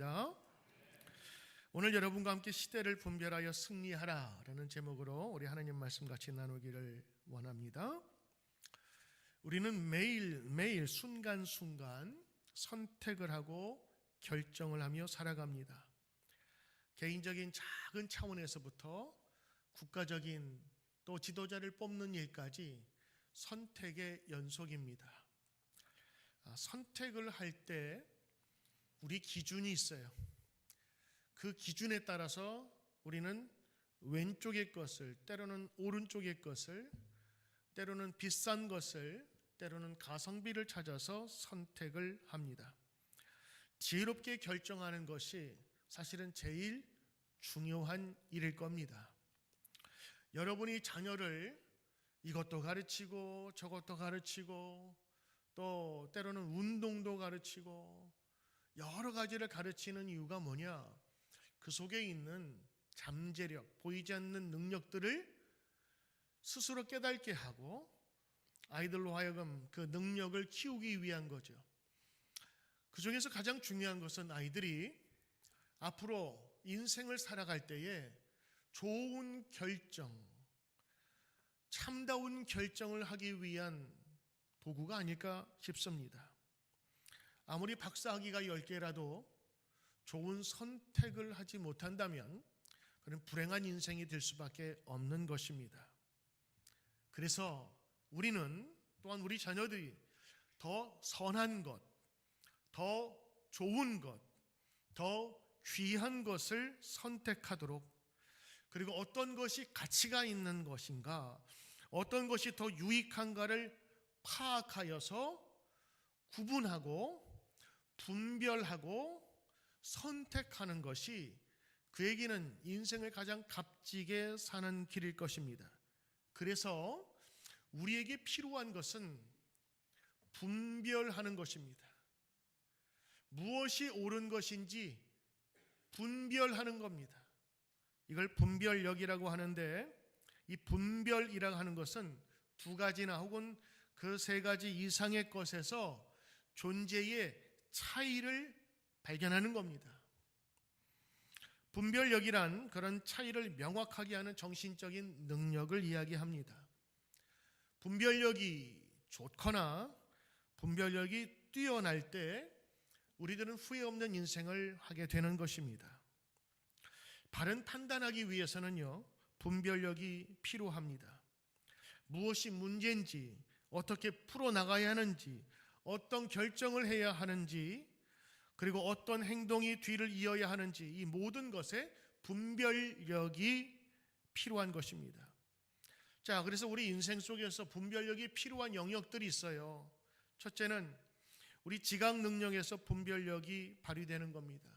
축복합니다. 오늘 여러분과 함께 시대를 분별하여 승리하라 라는 제목으로 우리 하나님 말씀 같이 나누기를 원합니다. 우리는 매일 순간순간 선택을 하고 결정을 하며 살아갑니다. 개인적인 작은 차원에서부터 국가적인 또 지도자를 뽑는 일까지 선택의 연속입니다. 선택을 할 때 우리 기준이 있어요. 그 기준에 따라서 우리는 왼쪽의 것을, 때로는 오른쪽의 것을, 때로는 비싼 것을, 때로는 가성비를 찾아서 선택을 합니다. 지혜롭게 결정하는 것이 사실은 제일 중요한 일일 겁니다. 여러분이 자녀를 이것도 가르치고 저것도 가르치고 또 때로는 운동도 가르치고 여러 가지를 가르치는 이유가 뭐냐? 그 속에 있는 잠재력, 보이지 않는 능력들을 스스로 깨닫게 하고 아이들로 하여금 그 능력을 키우기 위한 거죠. 그 중에서 가장 중요한 것은 아이들이 앞으로 인생을 살아갈 때에 좋은 결정, 참다운 결정을 하기 위한 도구가 아닐까 싶습니다. 아무리 박사학위가 10개라도 좋은 선택을 하지 못한다면 그는 불행한 인생이 될 수밖에 없는 것입니다. 그래서 우리는 또한 우리 자녀들이 더 선한 것, 더 좋은 것, 더 귀한 것을 선택하도록, 그리고 어떤 것이 가치가 있는 것인가, 어떤 것이 더 유익한가를 파악하여서 구분하고 분별하고 선택하는 것이 그에게는 인생을 가장 값지게 사는 길일 것입니다. 그래서 우리에게 필요한 것은 분별하는 것입니다. 무엇이 옳은 것인지 분별하는 겁니다. 이걸 분별력이라고 하는데, 이 분별이라고 하는 것은 두 가지나 혹은 그 세 가지 이상의 것에서 존재의 차이를 발견하는 겁니다. 분별력이란 그런 차이를 명확하게 하는 정신적인 능력을 이야기합니다. 분별력이 좋거나 분별력이 뛰어날 때 우리들은 후회 없는 인생을 하게 되는 것입니다. 바른 판단하기 위해서는요, 분별력이 필요합니다. 무엇이 문제인지, 어떻게 풀어나가야 하는지, 어떤 결정을 해야 하는지, 그리고 어떤 행동이 뒤를 이어야 하는지, 이 모든 것에 분별력이 필요한 것입니다. 자, 그래서 우리 인생 속에서 분별력이 필요한 영역들이 있어요. 첫째는 우리 지각 능력에서 분별력이 발휘되는 겁니다.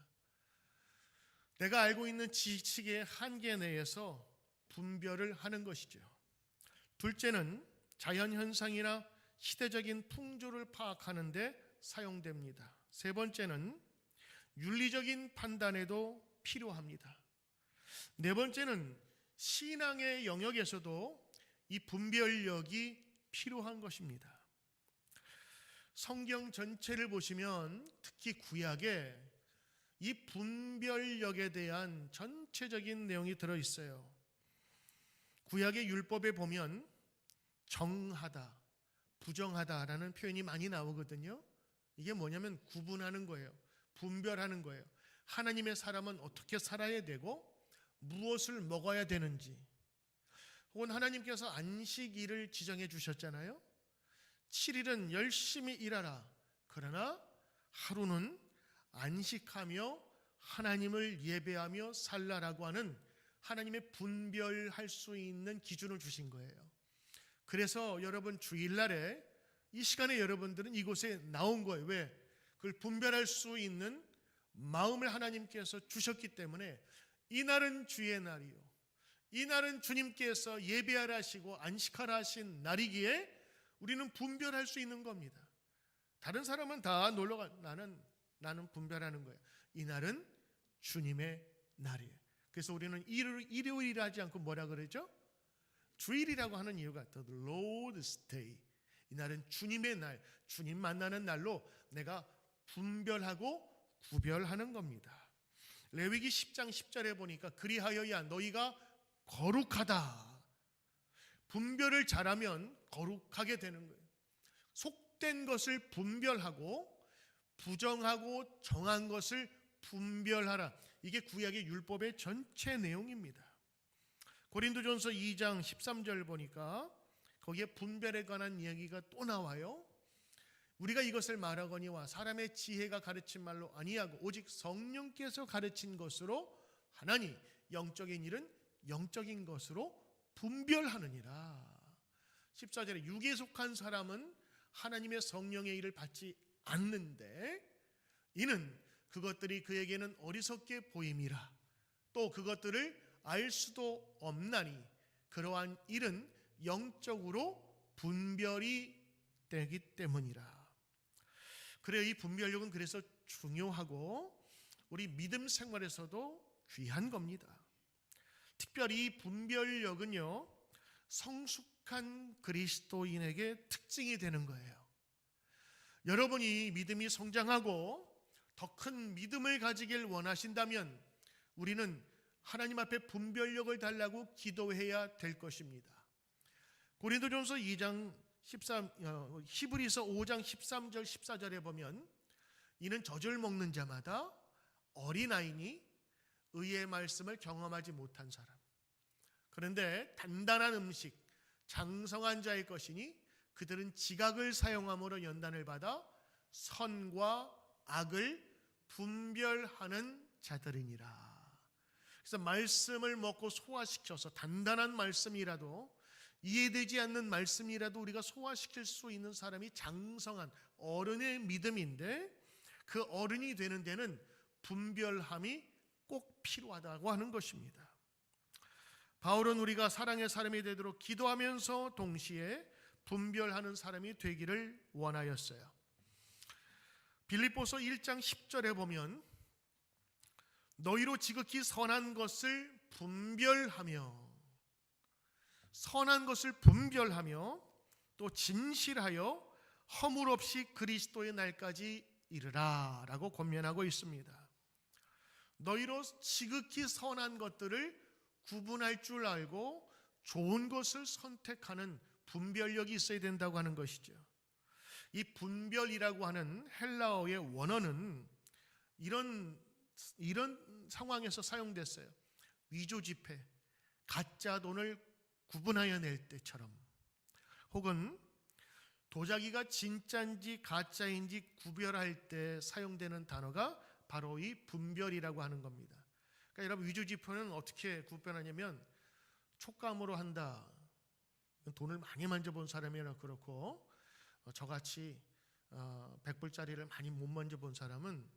내가 알고 있는 지식의 한계 내에서 분별을 하는 것이죠. 둘째는 자연현상이나 시대적인 풍조를 파악하는 데 사용됩니다. 세 번째는 윤리적인 판단에도 필요합니다. 네 번째는 신앙의 영역에서도 이 분별력이 필요한 것입니다. 성경 전체를 보시면 특히 구약에 이 분별력에 대한 전체적인 내용이 들어있어요. 구약의 율법에 보면 정하다, 부정하다라는 표현이 많이 나오거든요. 이게 뭐냐면 구분하는 거예요. 분별하는 거예요. 하나님의 사람은 어떻게 살아야 되고 무엇을 먹어야 되는지, 혹은 하나님께서 안식일을 지정해 주셨잖아요. 7일은 열심히 일하라. 그러나 하루는 안식하며 하나님을 예배하며 살라라고 하는 하나님의 분별할 수 있는 기준을 주신 거예요. 그래서 여러분 주일날에 이 시간에 여러분들은 이곳에 나온 거예요. 왜? 그걸 분별할 수 있는 마음을 하나님께서 주셨기 때문에 이날은 주의 날이요, 이날은 주님께서 예배하라 하시고 안식하라 하신 날이기에 우리는 분별할 수 있는 겁니다. 다른 사람은 다 놀러가, 나는 분별하는 거예요. 이날은 주님의 날이에요. 그래서 우리는 일요일이라 하지 않고 뭐라 그러죠? 주일이라고 하는 이유가 The Lord's Day, 이날은 주님의 날, 주님 만나는 날로 내가 분별하고 구별하는 겁니다. 레위기 10장 10절에 보니까 그리하여야 너희가 거룩하다. 분별을 잘하면 거룩하게 되는 거예요. 속된 것을 분별하고 부정하고 정한 것을 분별하라. 이게 구약의 율법의 전체 내용입니다. 고린도전서 2장 13절 보니까 거기에 분별에 관한 이야기가 또 나와요. 우리가 이것을 말하거니와 사람의 지혜가 가르친 말로 아니하고 오직 성령께서 가르친 것으로 하나니 영적인 일은 영적인 것으로 분별하느니라. 14절에 육에 속한 사람은 하나님의 성령의 일을 받지 않는데 이는 그것들이 그에게는 어리석게 보임이라. 또 그것들을 알 수도 없나니 그러한 일은 영적으로 분별이 되기 때문이라. 그래요, 이 분별력은 그래서 중요하고 우리 믿음 생활에서도 귀한 겁니다. 특별히 이 분별력은요, 성숙한 그리스도인에게 특징이 되는 거예요. 여러분이 믿음이 성장하고 더 큰 믿음을 가지길 원하신다면 우리는 하나님 앞에 분별력을 달라고 기도해야 될 것입니다. 고린도전서 2장 13, 히브리서 5장 13절 14절에 보면 이는 젖을 먹는 자마다 어린아이니 의의 말씀을 경험하지 못한 사람. 그런데 단단한 음식, 장성한 자의 것이니 그들은 지각을 사용함으로 연단을 받아 선과 악을 분별하는 자들이니라. 그래서 말씀을 먹고 소화시켜서 단단한 말씀이라도 이해되지 않는 말씀이라도 우리가 소화시킬 수 있는 사람이 장성한 어른의 믿음인데 그 어른이 되는 데는 분별함이 꼭 필요하다고 하는 것입니다. 바울은 우리가 사랑의 사람이 되도록 기도하면서 동시에 분별하는 사람이 되기를 원하였어요. 빌립보서 1장 10절에 보면 너희로 지극히 선한 것을 분별하며 또 진실하여 허물 없이 그리스도의 날까지 이르라 라고 권면하고 있습니다. 너희로 지극히 선한 것들을 구분할 줄 알고 좋은 것을 선택하는 분별력이 있어야 된다고 하는 것이죠. 이 분별이라고 하는 헬라어의 원어는 이런 상황에서 사용됐어요. 위조지폐, 가짜 돈을 구분하여 낼 때처럼, 혹은 도자기가 진짜인지 가짜인지 구별할 때 사용되는 단어가 바로 이 분별이라고 하는 겁니다. 그러니까 여러분, 위조지폐는 어떻게 구별하냐면 촉감으로 한다. 돈을 많이 만져본 사람이라 그렇고, 저같이 100불짜리를 많이 못 만져본 사람은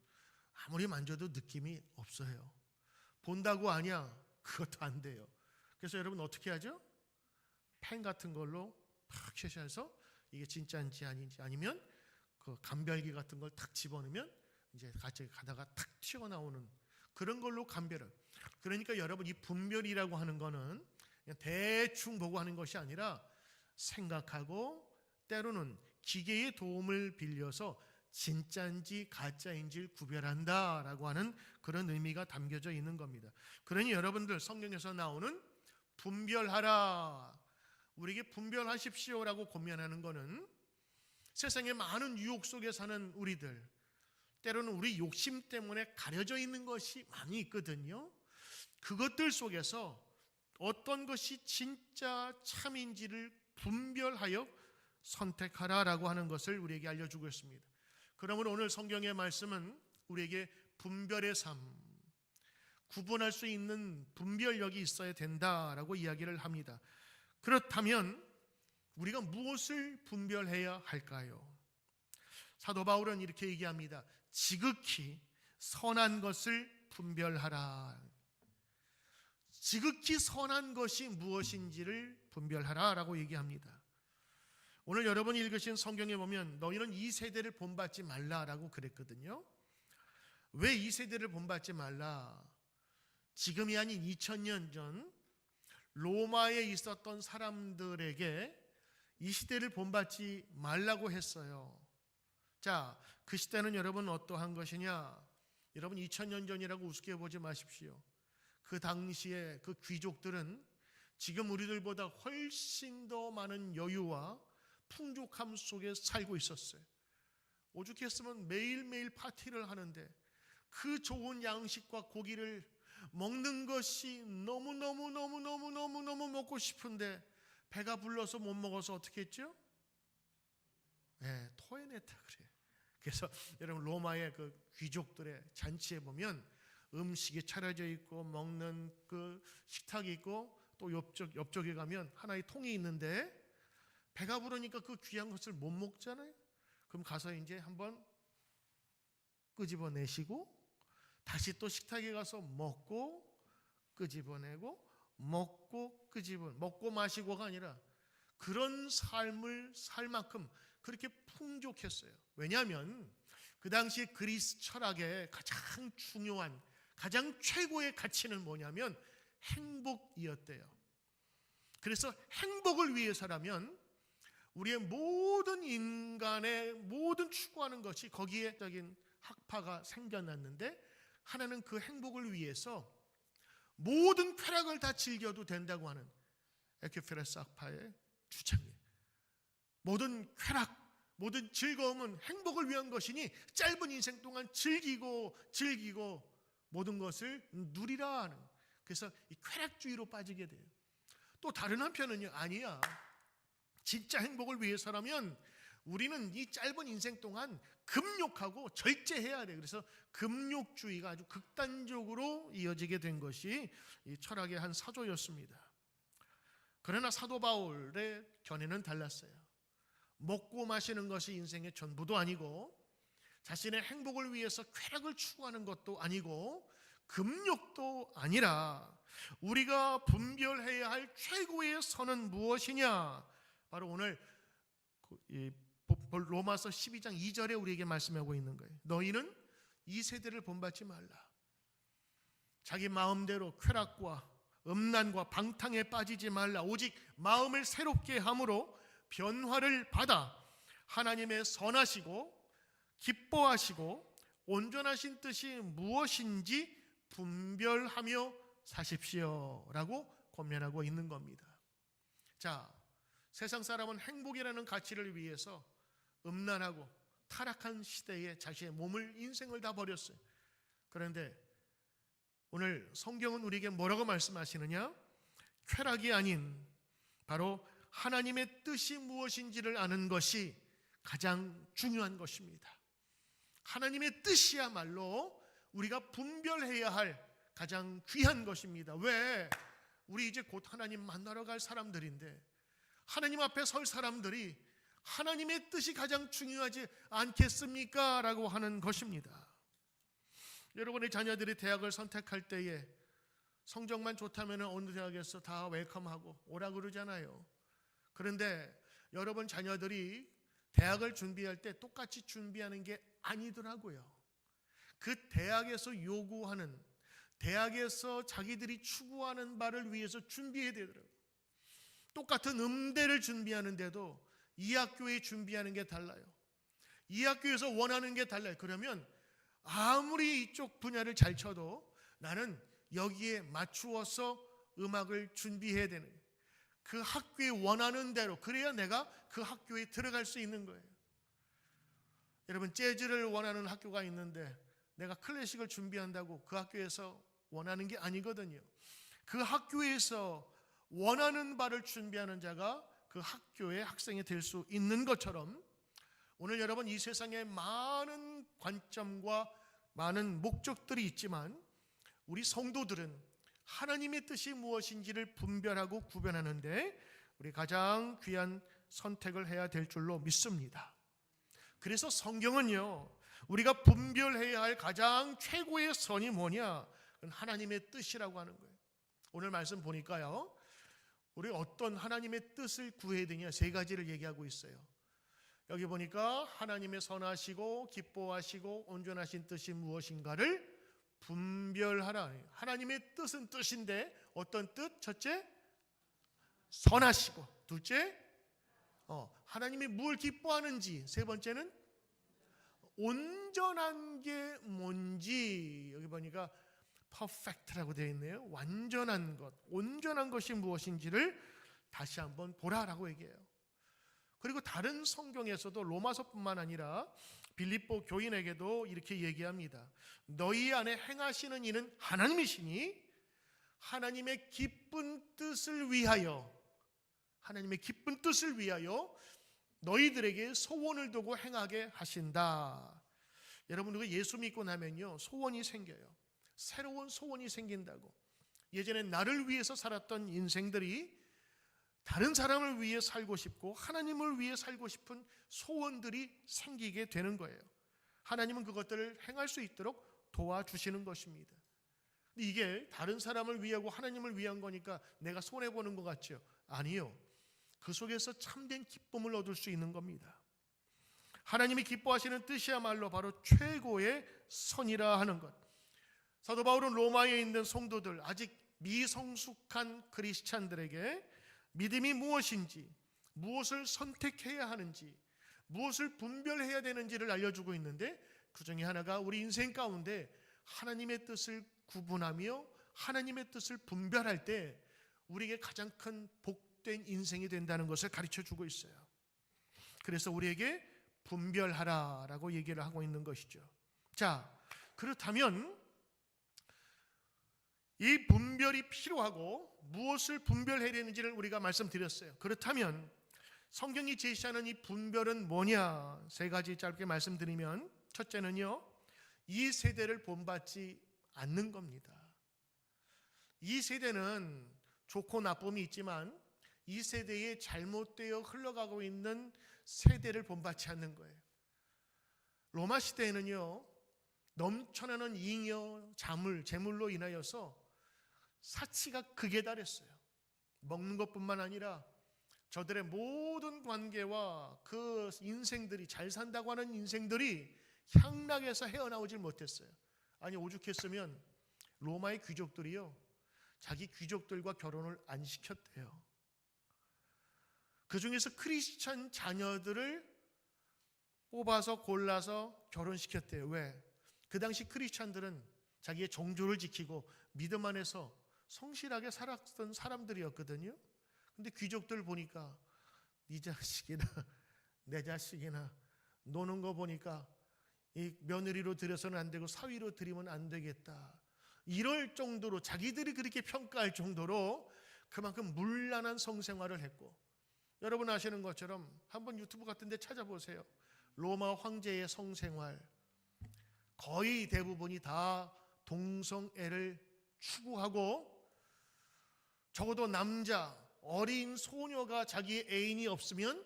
아무리 만져도 느낌이 없어요. 본다고 아냐? 그것도 안 돼요. 그래서 여러분 어떻게 하죠? 펜 같은 걸로 팍 쉐셔서 이게 진짜인지 아닌지, 아니면 그 감별기 같은 걸 탁 집어넣으면 이제 같이 가다가 탁 튀어나오는 그런 걸로 감별을. 그러니까 여러분, 이 분별이라고 하는 거는 그냥 대충 보고 하는 것이 아니라 생각하고 때로는 기계의 도움을 빌려서 진짜인지 가짜인지를 구별한다라고 하는 그런 의미가 담겨져 있는 겁니다. 그러니 여러분들, 성경에서 나오는 분별하라, 우리에게 분별하십시오라고 권면하는 것은 세상의 많은 유혹 속에 사는 우리들, 때로는 우리 욕심 때문에 가려져 있는 것이 많이 있거든요. 그것들 속에서 어떤 것이 진짜 참인지를 분별하여 선택하라라고 하는 것을 우리에게 알려주고 있습니다. 그러므로 오늘 성경의 말씀은 우리에게 분별의 삶, 구분할 수 있는 분별력이 있어야 된다라고 이야기를 합니다. 그렇다면 우리가 무엇을 분별해야 할까요? 사도 바울은 이렇게 얘기합니다. 지극히 선한 것을 분별하라. 지극히 선한 것이 무엇인지를 분별하라라고 얘기합니다. 오늘 여러분이 읽으신 성경에 보면 너희는 이 세대를 본받지 말라라고 그랬거든요. 왜 이 세대를 본받지 말라? 지금이 아닌 2000년 전 로마에 있었던 사람들에게 이 시대를 본받지 말라고 했어요. 자, 그 시대는 여러분 어떠한 것이냐? 여러분 2000년 전이라고 우습게 보지 마십시오. 그 당시에 그 귀족들은 지금 우리들보다 훨씬 더 많은 여유와 풍족함 속에 살고 있었어요. 오죽했으면 매일매일 파티를 하는데 그 좋은 양식과 고기를 먹는 것이 너무너무 먹고 싶은데 배가 불러서 못 먹어서 어떻게 했죠? 네, 토해냈다 그래요. 그래서 여러분 로마의 그 귀족들의 잔치에 보면 음식이 차려져 있고 먹는 그 식탁이 있고 또 옆쪽에 가면 하나의 통이 있는데 배가 부르니까 그 귀한 것을 못 먹잖아요. 그럼 가서 이제 한번 끄집어내시고 다시 또 식탁에 가서 먹고 끄집어내고 먹고 마시고가 아니라 그런 삶을 살 만큼 그렇게 풍족했어요. 왜냐하면 그 당시 그리스 철학의 가장 중요한 가장 최고의 가치는 뭐냐면 행복이었대요. 그래서 행복을 위해서라면 우리의 모든 인간의 모든 추구하는 것이 거기에 적인 학파가 생겨났는데 하나는 그 행복을 위해서 모든 쾌락을 다 즐겨도 된다고 하는 에피쿠레스 학파의 주장이에요. 모든 쾌락, 모든 즐거움은 행복을 위한 것이니 짧은 인생 동안 즐기고 모든 것을 누리라 하는, 그래서 이 쾌락주의로 빠지게 돼요. 또 다른 한편은요, 아니야, 진짜 행복을 위해서라면 우리는 이 짧은 인생 동안 금욕하고 절제해야 돼. 그래서 금욕주의가 아주 극단적으로 이어지게 된 것이 이 철학의 한 사조였습니다. 그러나 사도 바울의 견해는 달랐어요. 먹고 마시는 것이 인생의 전부도 아니고 자신의 행복을 위해서 쾌락을 추구하는 것도 아니고 금욕도 아니라 우리가 분별해야 할 최고의 선은 무엇이냐? 바로 오늘 로마서 12장 2절에 우리에게 말씀하고 있는 거예요. 너희는 이 세대를 본받지 말라. 자기 마음대로 쾌락과 음란과 방탕에 빠지지 말라. 오직 마음을 새롭게 함으로 변화를 받아 하나님의 선하시고 기뻐하시고 온전하신 뜻이 무엇인지 분별하며 사십시오 라고 권면하고 있는 겁니다. 자, 세상 사람은 행복이라는 가치를 위해서 음란하고 타락한 시대에 자신의 몸을 인생을 다 버렸어요. 그런데 오늘 성경은 우리에게 뭐라고 말씀하시느냐? 쾌락이 아닌 바로 하나님의 뜻이 무엇인지를 아는 것이 가장 중요한 것입니다. 하나님의 뜻이야말로 우리가 분별해야 할 가장 귀한 것입니다. 왜? 우리 이제 곧 하나님 만나러 갈 사람들인데 하나님 앞에 설 사람들이 하나님의 뜻이 가장 중요하지 않겠습니까? 라고 하는 것입니다. 여러분의 자녀들이 대학을 선택할 때에 성적만 좋다면 어느 대학에서 다 웰컴하고 오라 그러잖아요. 그런데 여러분 자녀들이 대학을 준비할 때 똑같이 준비하는 게 아니더라고요. 그 대학에서 요구하는, 대학에서 자기들이 추구하는 바를 위해서 준비해야 되더라고요. 똑같은 음대를 준비하는데도 이 학교에 준비하는 게 달라요. 이 학교에서 원하는 게 달라요. 그러면 아무리 이쪽 분야를 잘 쳐도 나는 여기에 맞추어서 음악을 준비해야 되는 거예요. 그 학교에 원하는 대로, 그래야 내가 그 학교에 들어갈 수 있는 거예요. 여러분, 재즈를 원하는 학교가 있는데 내가 클래식을 준비한다고 그 학교에서 원하는 게 아니거든요. 그 학교에서 원하는 바를 준비하는 자가 그 학교의 학생이 될 수 있는 것처럼 오늘 여러분 이 세상에 많은 관점과 많은 목적들이 있지만 우리 성도들은 하나님의 뜻이 무엇인지를 분별하고 구별하는데 우리 가장 귀한 선택을 해야 될 줄로 믿습니다. 그래서 성경은요, 우리가 분별해야 할 가장 최고의 선이 뭐냐? 그건 하나님의 뜻이라고 하는 거예요. 오늘 말씀 보니까요, 우리 어떤 하나님의 뜻을 구해야 되냐, 세 가지를 얘기하고 있어요. 여기 보니까 하나님의 선하시고 기뻐하시고 온전하신 뜻이 무엇인가를 분별하라. 하나님의 뜻은 뜻인데 어떤 뜻? 첫째, 선하시고. 둘째, 하나님이 뭘 기뻐하는지. 세 번째는 온전한 게 뭔지 여기 보니까 퍼펙트라고 되어 있네요. 완전한 것, 온전한 것이 무엇인지를 다시 한번 보라라고 얘기해요. 그리고 다른 성경에서도 로마서뿐만 아니라 빌립보 교인에게도 이렇게 얘기합니다. 너희 안에 행하시는 이는 하나님이시니 하나님의 기쁜 뜻을 위하여 너희들에게 소원을 두고 행하게 하신다. 여러분, 우리가 예수 믿고 나면요, 소원이 생겨요. 새로운 소원이 생긴다고. 예전에 나를 위해서 살았던 인생들이 다른 사람을 위해 살고 싶고 하나님을 위해 살고 싶은 소원들이 생기게 되는 거예요. 하나님은 그것들을 행할 수 있도록 도와주시는 것입니다. 근데 이게 다른 사람을 위하고 하나님을 위한 거니까 내가 손해보는 것 같죠? 아니요. 그 속에서 참된 기쁨을 얻을 수 있는 겁니다. 하나님이 기뻐하시는 뜻이야말로 바로 최고의 선이라 하는 것. 사도 바울은 로마에 있는 성도들, 아직 미성숙한 크리스찬들에게 믿음이 무엇인지, 무엇을 선택해야 하는지, 무엇을 분별해야 되는지를 알려주고 있는데, 그 중에 하나가 우리 인생 가운데 하나님의 뜻을 구분하며 하나님의 뜻을 분별할 때 우리에게 가장 큰 복된 인생이 된다는 것을 가르쳐주고 있어요. 그래서 우리에게 분별하라라고 얘기를 하고 있는 것이죠. 자, 그렇다면 이 분별이 필요하고 무엇을 분별해야 되는지를 우리가 말씀드렸어요. 그렇다면 성경이 제시하는 이 분별은 뭐냐? 세 가지 짧게 말씀드리면, 첫째는요, 이 세대를 본받지 않는 겁니다. 이 세대는 좋고 나쁨이 있지만 이 세대에 잘못되어 흘러가고 있는 세대를 본받지 않는 거예요. 로마 시대에는요, 넘쳐나는 잉여, 재물로 인하여서 사치가 극에 달했어요. 먹는 것뿐만 아니라 저들의 모든 관계와 그 인생들이, 잘 산다고 하는 인생들이 향락에서 헤어나오질 못했어요. 아니, 오죽했으면 로마의 귀족들이요, 자기 귀족들과 결혼을 안 시켰대요. 그 중에서 크리스찬 자녀들을 뽑아서 골라서 결혼시켰대요. 왜? 그 당시 크리스찬들은 자기의 정조를 지키고 믿음 안에서 성실하게 살았던 사람들이었거든요. 근데 귀족들 보니까 네 자식이나 내 자식이나 노는 거 보니까 이 며느리로 들여서는 안 되고 사위로 들이면 안 되겠다, 이럴 정도로, 자기들이 그렇게 평가할 정도로 그만큼 문란한 성생활을 했고, 여러분 아시는 것처럼 한번 유튜브 같은 데 찾아보세요. 로마 황제의 성생활 거의 대부분이 다 동성애를 추구하고, 적어도 남자, 어린 소녀가 자기의 애인이 없으면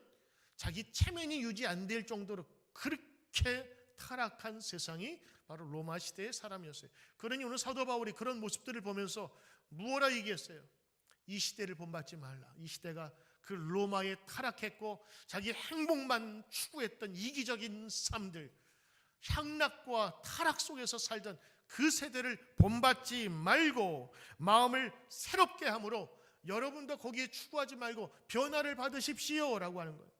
자기 체면이 유지 안 될 정도로 그렇게 타락한 세상이 바로 로마 시대의 사람이었어요. 그러니 오늘 사도 바울이 그런 모습들을 보면서 무엇라 얘기했어요? 이 시대를 본받지 말라. 이 시대가 그 로마에 타락했고 자기 행복만 추구했던 이기적인 삶들, 향락과 타락 속에서 살던 그 세대를 본받지 말고 마음을 새롭게 함으로 여러분도 거기에 추구하지 말고 변화를 받으십시오 라고 하는 거예요.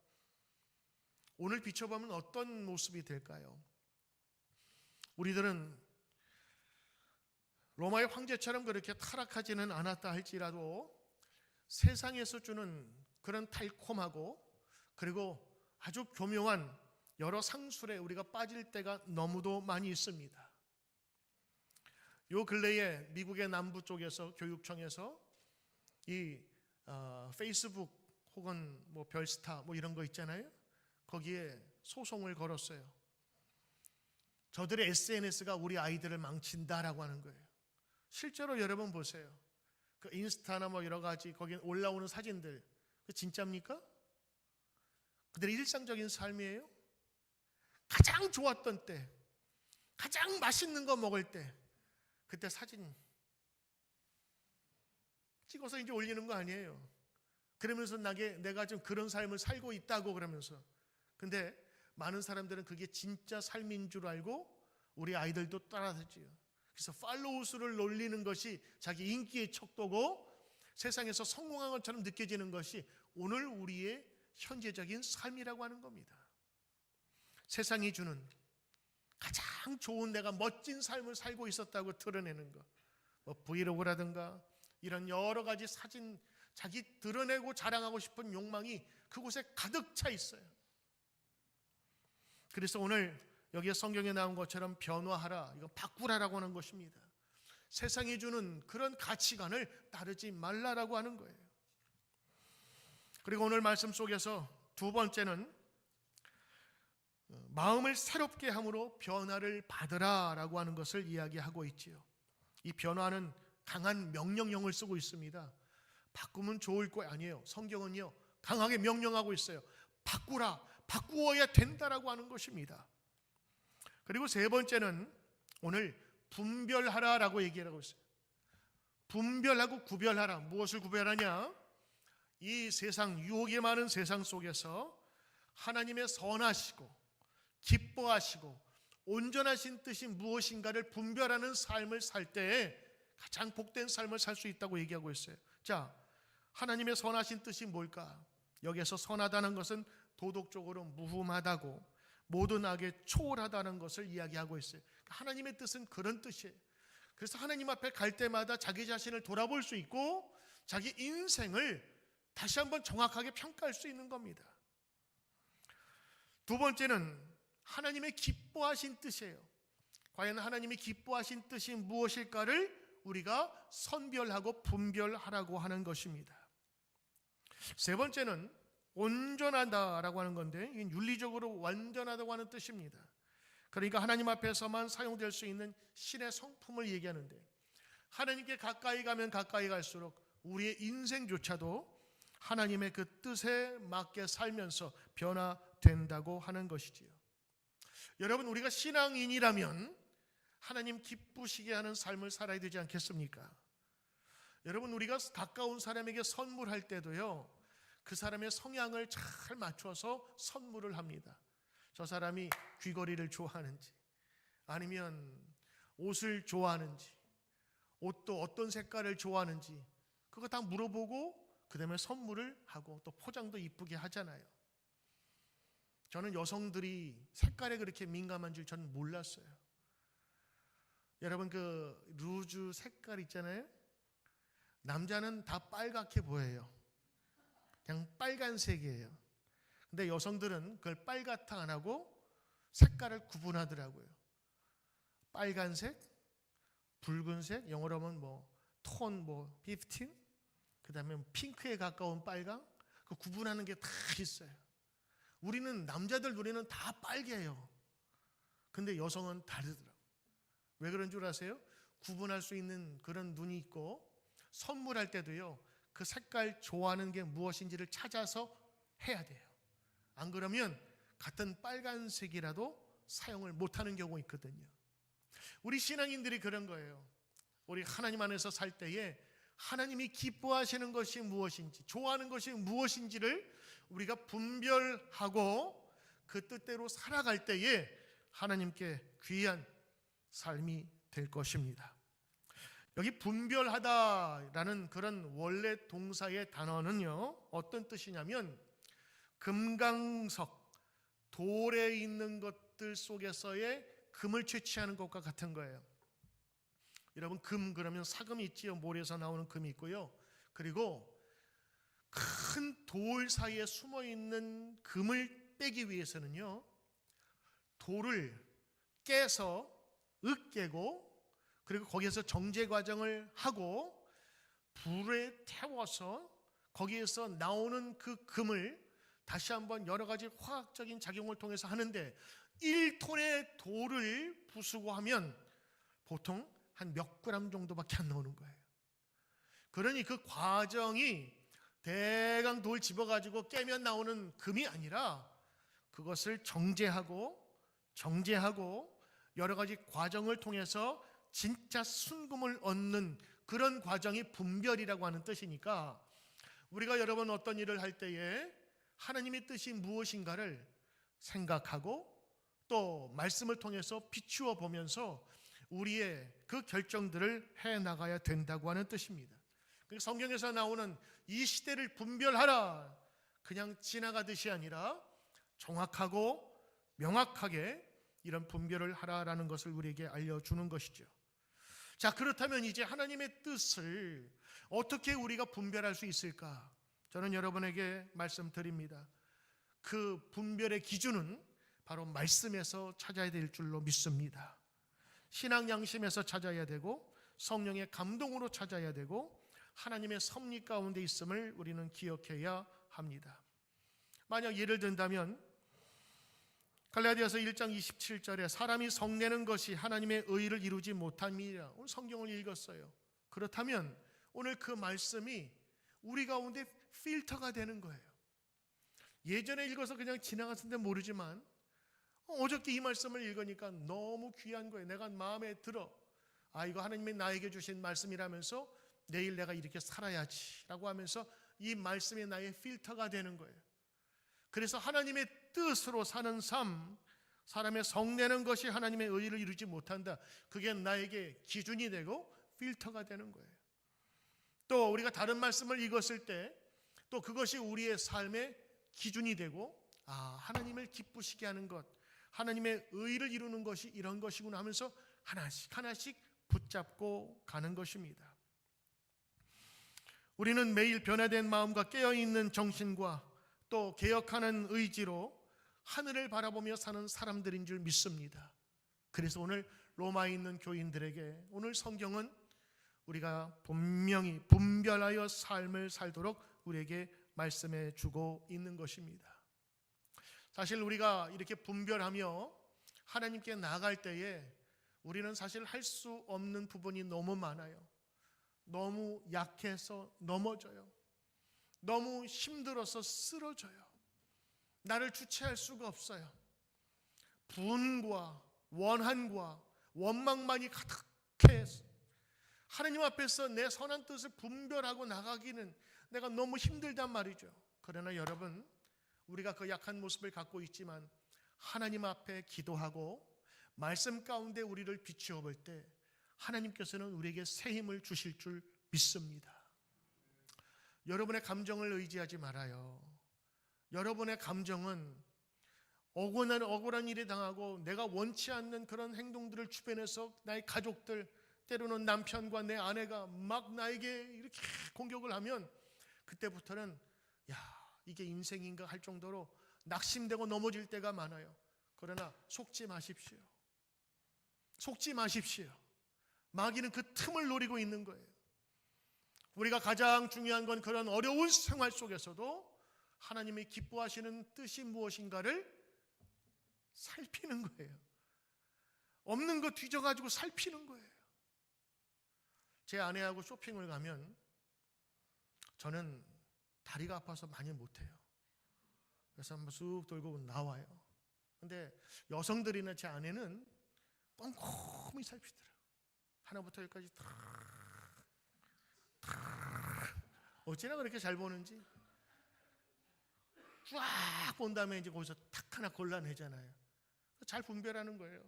오늘 비춰보면 어떤 모습이 될까요? 우리들은 로마의 황제처럼 그렇게 타락하지는 않았다 할지라도 세상에서 주는 그런 달콤하고 그리고 아주 교묘한 여러 상술에 우리가 빠질 때가 너무도 많이 있습니다. 요 근래에 미국의 남부 쪽에서 교육청에서 이 페이스북 혹은 뭐 별스타 뭐 이런 거 있잖아요. 거기에 소송을 걸었어요. 저들의 SNS가 우리 아이들을 망친다라고 하는 거예요. 실제로 여러분 보세요. 그 인스타나 뭐 여러 가지 거기에 올라오는 사진들, 그 진짜입니까? 그들의 일상적인 삶이에요? 가장 좋았던 때, 가장 맛있는 거 먹을 때, 그때 사진 찍어서 이제 올리는 거 아니에요. 그러면서 내가 좀 그런 삶을 살고 있다고 그러면서. 근데 많은 사람들은 그게 진짜 삶인 줄 알고 우리 아이들도 따라하지요. 그래서 팔로우 수를 놀리는 것이 자기 인기의 척도고 세상에서 성공한 것처럼 느껴지는 것이 오늘 우리의 현재적인 삶이라고 하는 겁니다. 세상이 주는 가장 좋은 내가 멋진 삶을 살고 있었다고 드러내는 것, 뭐 브이로그라든가 이런 여러 가지 사진, 자기 드러내고 자랑하고 싶은 욕망이 그곳에 가득 차 있어요. 그래서 오늘 여기에 성경에 나온 것처럼 변화하라, 이건 바꾸라라고 하는 것입니다. 세상이 주는 그런 가치관을 따르지 말라라고 하는 거예요. 그리고 오늘 말씀 속에서 두 번째는 마음을 새롭게 함으로 변화를 받으라라고 하는 것을 이야기하고 있지요. 이 변화는 강한 명령형을 쓰고 있습니다. 바꾸면 좋을 거 아니에요. 성경은요 강하게 명령하고 있어요. 바꾸라, 바꾸어야 된다라고 하는 것입니다. 그리고 세 번째는 오늘 분별하라라고 얘기하고 있어요. 분별하고 구별하라. 무엇을 구별하냐? 이 세상, 유혹이 많은 세상 속에서 하나님의 선하시고 기뻐하시고 온전하신 뜻이 무엇인가를 분별하는 삶을 살 때에 가장 복된 삶을 살 수 있다고 얘기하고 있어요. 자, 하나님의 선하신 뜻이 뭘까? 여기에서 선하다는 것은 도덕적으로 무흠하다고 모든 악에 초월하다는 것을 이야기하고 있어요. 하나님의 뜻은 그런 뜻이에요. 그래서 하나님 앞에 갈 때마다 자기 자신을 돌아볼 수 있고 자기 인생을 다시 한번 정확하게 평가할 수 있는 겁니다. 두 번째는 하나님의 기뻐하신 뜻이에요. 과연 하나님이 기뻐하신 뜻이 무엇일까를 우리가 선별하고 분별하라고 하는 것입니다. 세 번째는 온전하다라고 하는 건데 이건 윤리적으로 완전하다고 하는 뜻입니다. 그러니까 하나님 앞에서만 사용될 수 있는 신의 성품을 얘기하는데 하나님께 가까이 가면 가까이 갈수록 우리의 인생조차도 하나님의 그 뜻에 맞게 살면서 변화된다고 하는 것이지요. 여러분, 우리가 신앙인이라면 하나님 기쁘시게 하는 삶을 살아야 되지 않겠습니까? 여러분, 우리가 가까운 사람에게 선물할 때도요 그 사람의 성향을 잘 맞춰서 선물을 합니다. 저 사람이 귀걸이를 좋아하는지 아니면 옷을 좋아하는지 옷도 어떤 색깔을 좋아하는지 그거 다 물어보고 그 다음에 선물을 하고 또 포장도 이쁘게 하잖아요. 저는 여성들이 색깔에 그렇게 민감한 줄 저는 몰랐어요. 여러분, 그 루즈 색깔 있잖아요. 남자는 다 빨갛게 보여요. 그냥 빨간색이에요. 근데 여성들은 그걸 빨갛다 안 하고 색깔을 구분하더라고요. 빨간색, 붉은색, 영어로 하면 톤 15, 그 다음에 핑크에 가까운 빨강, 그 구분하는 게 다 있어요. 우리는 남자들 눈에는 다 빨개요. 근데 여성은 다르더라고요. 왜 그런 줄 아세요? 구분할 수 있는 그런 눈이 있고 선물할 때도요 그 색깔 좋아하는 게 무엇인지를 찾아서 해야 돼요. 안 그러면 같은 빨간색이라도 사용을 못하는 경우가 있거든요. 우리 신앙인들이 그런 거예요. 우리 하나님 안에서 살 때에 하나님이 기뻐하시는 것이 무엇인지 좋아하는 것이 무엇인지를 우리가 분별하고 그 뜻대로 살아갈 때에 하나님께 귀한 삶이 될 것입니다. 여기 분별하다라는 그런 원래 동사의 단어는요 어떤 뜻이냐면 금강석, 돌에 있는 것들 속에서의 금을 채취하는 것과 같은 거예요. 여러분, 금 그러면 사금이 있지요. 모래에서 나오는 금이 있고요. 그리고 큰 돌 사이에 숨어 있는 금을 빼기 위해서는요 돌을 깨서 으깨고 그리고 거기에서 정제 과정을 하고 불에 태워서 거기에서 나오는 그 금을 다시 한번 여러 가지 화학적인 작용을 통해서 하는데 1톤의 돌을 부수고 하면 보통 한 몇 그램 정도밖에 안 나오는 거예요. 그러니 그 과정이 대강 돌 집어가지고 깨면 나오는 금이 아니라 그것을 정제하고 여러 가지 과정을 통해서 진짜 순금을 얻는 그런 과정이 분별이라고 하는 뜻이니까 우리가 여러분 어떤 일을 할 때에 하나님의 뜻이 무엇인가를 생각하고 또 말씀을 통해서 비추어 보면서 우리의 그 결정들을 해나가야 된다고 하는 뜻입니다. 성경에서 나오는 이 시대를 분별하라 그냥 지나가듯이 아니라 정확하고 명확하게 이런 분별을 하라라는 것을 우리에게 알려주는 것이죠. 자, 그렇다면 이제 하나님의 뜻을 어떻게 우리가 분별할 수 있을까? 저는 여러분에게 말씀드립니다. 그 분별의 기준은 바로 말씀에서 찾아야 될 줄로 믿습니다. 신앙 양심에서 찾아야 되고 성령의 감동으로 찾아야 되고 하나님의 섭리 가운데 있음을 우리는 기억해야 합니다. 만약 예를 든다면 갈라디아서 1장 27절에 사람이 성내는 것이 하나님의 의를 이루지 못함이라, 오늘 성경을 읽었어요. 그렇다면 오늘 그 말씀이 우리 가운데 필터가 되는 거예요. 예전에 읽어서 그냥 지나갔는데 모르지만 어저께 이 말씀을 읽으니까 너무 귀한 거예요. 내가 마음에 들어. 이거 하나님이 나에게 주신 말씀이라면서 내일 내가 이렇게 살아야지 라고 하면서 이 말씀이 나의 필터가 되는 거예요. 그래서 하나님의 뜻으로 사는 삶, 사람의 성내는 것이 하나님의 의를 이루지 못한다. 그게 나에게 기준이 되고 필터가 되는 거예요. 또 우리가 다른 말씀을 읽었을 때 또 그것이 우리의 삶의 기준이 되고 하나님을 기쁘시게 하는 것, 하나님의 의를 이루는 것이 이런 것이구나 하면서 하나씩 하나씩 붙잡고 가는 것입니다. 우리는 매일 변화된 마음과 깨어있는 정신과 또 개혁하는 의지로 하늘을 바라보며 사는 사람들인 줄 믿습니다. 그래서 오늘 로마에 있는 교인들에게 오늘 성경은 우리가 분명히 분별하여 삶을 살도록 우리에게 말씀해 주고 있는 것입니다. 사실 우리가 이렇게 분별하며 하나님께 나아갈 때에 우리는 사실 할 수 없는 부분이 너무 많아요. 너무 약해서 넘어져요. 너무 힘들어서 쓰러져요. 나를 주체할 수가 없어요. 분과 원한과 원망만이 가득해서 하나님 앞에서 내 선한 뜻을 분별하고 나가기는 내가 너무 힘들단 말이죠. 그러나 여러분, 우리가 그 약한 모습을 갖고 있지만 하나님 앞에 기도하고 말씀 가운데 우리를 비추어 볼 때 하나님께서는 우리에게 새 힘을 주실 줄 믿습니다. 여러분의 감정을 의지하지 말아요. 여러분의 감정은 억울한 일이 당하고 내가 원치 않는 그런 행동들을 주변에서 나의 가족들, 때로는 남편과 내 아내가 막 나에게 이렇게 공격을 하면 그때부터는 이게 인생인가 할 정도로 낙심되고 넘어질 때가 많아요. 그러나 속지 마십시오. 속지 마십시오. 마귀는 그 틈을 노리고 있는 거예요. 우리가 가장 중요한 건 그런 어려운 생활 속에서도 하나님이 기뻐하시는 뜻이 무엇인가를 살피는 거예요. 없는 거 뒤져가지고 살피는 거예요. 제 아내하고 쇼핑을 가면 저는 다리가 아파서 많이 못해요. 그래서 한번 쑥 돌고 나와요. 근데 여성들이나 제 아내는 꼼꼼히 살피더라고요. 하나부터 열까지 어찌나 그렇게 잘 보는지 쫙 본 다음에 이제 거기서 탁 하나 골라내잖아요. 잘 분별하는 거예요.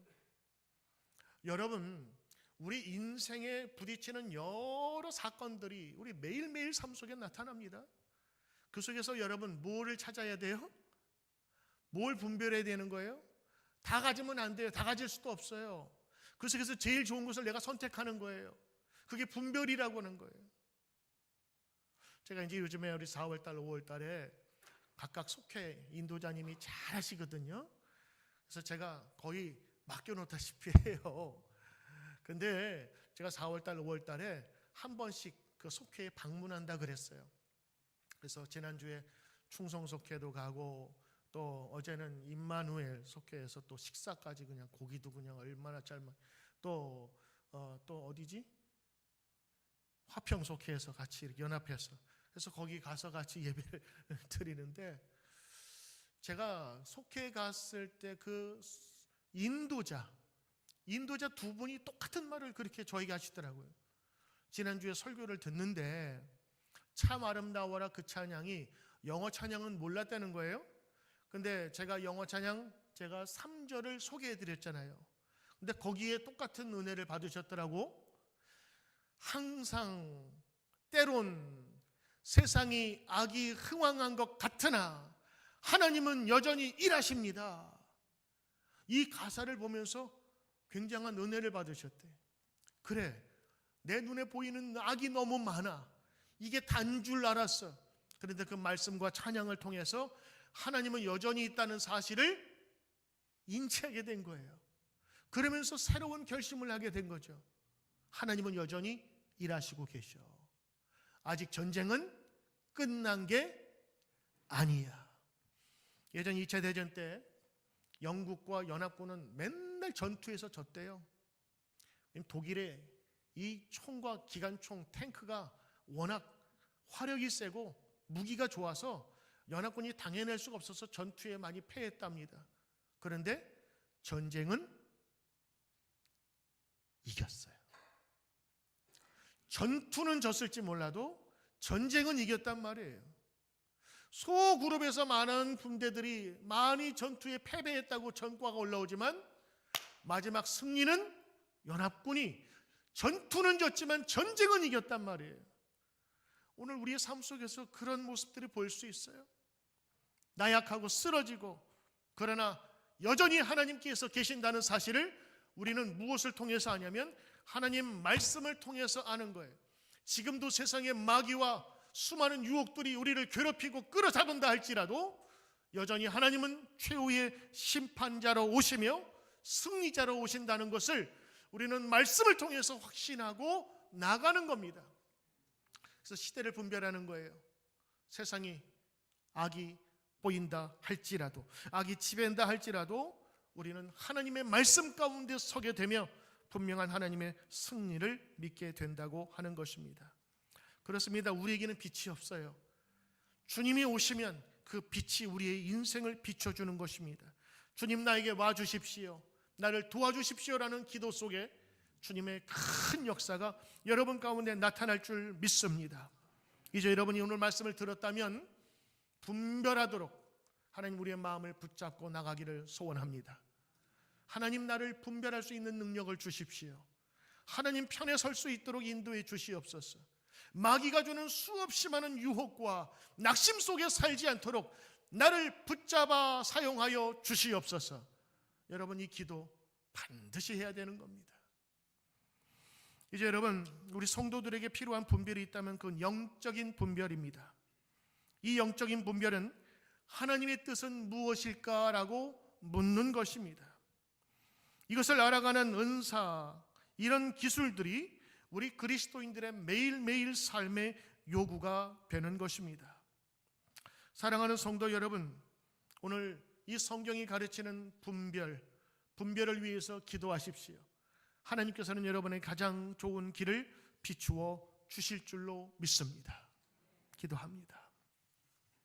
여러분, 우리 인생에 부딪히는 여러 사건들이 우리 매일매일 삶 속에 나타납니다. 그 속에서 여러분 뭐를 찾아야 돼요? 뭘 분별해야 되는 거예요? 다 가지면 안 돼요. 다 가질 수도 없어요. 그 속에서 제일 좋은 것을 내가 선택하는 거예요. 그게 분별이라고 하는 거예요. 제가 이제 요즘에 우리 4월달, 5월달에 각각 속회 인도자님이 잘 하시거든요. 그래서 제가 거의 맡겨놓다시피 해요. 근데 제가 4월달, 5월달에 한 번씩 그 속회에 방문한다 그랬어요. 그래서 지난주에 충성 속회도 가고 또 어제는 임마누엘 속회에서 또 식사까지 그냥 고기도 그냥 얼마나 또 어디지? 화평 속회에서 같이 이렇게 연합해서 그래서 거기 가서 같이 예배를 드리는데 제가 속회 갔을 때 그 인도자 두 분이 똑같은 말을 그렇게 저에게 하시더라고요. 지난주에 설교를 듣는데 참 아름다워라 그 찬양이 영어 찬양은 몰랐다는 거예요. 근데 제가 영어 찬양 제가 3절을 소개해 드렸잖아요. 근데 거기에 똑같은 은혜를 받으셨더라고. 항상 때론 세상이 악이 흥왕한 것 같으나 하나님은 여전히 일하십니다. 이 가사를 보면서 굉장한 은혜를 받으셨대. 그래, 내 눈에 보이는 악이 너무 많아. 이게 단 줄 알았어. 그런데 그 말씀과 찬양을 통해서 하나님은 여전히 있다는 사실을 인지하게 된 거예요. 그러면서 새로운 결심을 하게 된 거죠. 하나님은 여전히 일하시고 계셔. 아직 전쟁은 끝난 게 아니야. 예전 2차 대전 때 영국과 연합군은 맨날 전투에서 졌대요. 독일의 이 총과 기관총, 탱크가 워낙 화력이 세고 무기가 좋아서 연합군이 당해낼 수가 없어서 전투에 많이 패했답니다. 그런데 전쟁은 이겼어요. 전투는 졌을지 몰라도 전쟁은 이겼단 말이에요. 소그룹에서 많은 군대들이 많이 전투에 패배했다고 전과가 올라오지만 마지막 승리는 연합군이, 전투는 졌지만 전쟁은 이겼단 말이에요. 오늘 우리의 삶 속에서 그런 모습들이 보일 수 있어요. 나약하고 쓰러지고, 그러나 여전히 하나님께서 계신다는 사실을 우리는 무엇을 통해서 아냐면 하나님 말씀을 통해서 아는 거예요. 지금도 세상의 마귀와 수많은 유혹들이 우리를 괴롭히고 끌어잡은다 할지라도 여전히 하나님은 최후의 심판자로 오시며 승리자로 오신다는 것을 우리는 말씀을 통해서 확신하고 나가는 겁니다. 그래서 시대를 분별하는 거예요. 세상이 악이 보인다 할지라도, 악이 지배한다 할지라도 우리는 하나님의 말씀 가운데 서게 되며 분명한 하나님의 승리를 믿게 된다고 하는 것입니다. 그렇습니다. 우리에게는 빛이 없어요. 주님이 오시면 그 빛이 우리의 인생을 비춰주는 것입니다. 주님, 나에게 와주십시오, 나를 도와주십시오라는 기도 속에 주님의 큰 역사가 여러분 가운데 나타날 줄 믿습니다. 이제 여러분이 오늘 말씀을 들었다면 분별하도록 하나님 우리의 마음을 붙잡고 나가기를 소원합니다. 하나님, 나를 분별할 수 있는 능력을 주십시오. 하나님 편에 설 수 있도록 인도해 주시옵소서. 마귀가 주는 수없이 많은 유혹과 낙심 속에 살지 않도록 나를 붙잡아 사용하여 주시옵소서. 여러분, 이 기도 반드시 해야 되는 겁니다. 이제 여러분, 우리 성도들에게 필요한 분별이 있다면 그건 영적인 분별입니다. 이 영적인 분별은 하나님의 뜻은 무엇일까라고 묻는 것입니다. 이것을 알아가는 은사, 이런 기술들이 우리 그리스도인들의 매일매일 삶의 요구가 되는 것입니다. 사랑하는 성도 여러분, 오늘 이 성경이 가르치는 분별을 위해서 기도하십시오. 하나님께서는 여러분의 가장 좋은 길을 비추어 주실 줄로 믿습니다. 기도합니다.